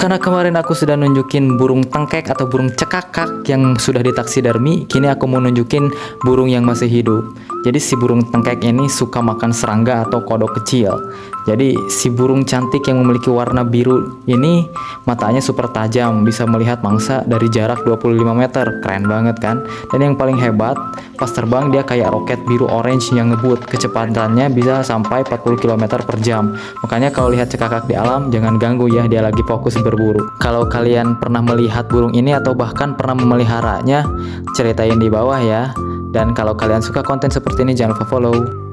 Karena kemarin aku sudah nunjukin burung tengkek atau burung cekakak yang sudah ditaksidermi, kini aku mau nunjukin burung yang masih hidup. Jadi si burung tengkek ini suka makan serangga atau kodok kecil. Jadi si burung cantik yang memiliki warna biru ini matanya super tajam, bisa melihat mangsa dari jarak 25 meter. Keren banget kan? Dan yang paling hebat, pas terbang dia kayak roket biru orange yang ngebut. Kecepatannya bisa sampai 40 km per jam. Makanya kalau lihat cekakak di alam, jangan ganggu ya, dia lagi fokus berburu. Kalau kalian pernah melihat burung ini atau bahkan pernah memeliharanya, ceritain di bawah ya. Dan kalau kalian suka konten seperti ini, jangan lupa follow.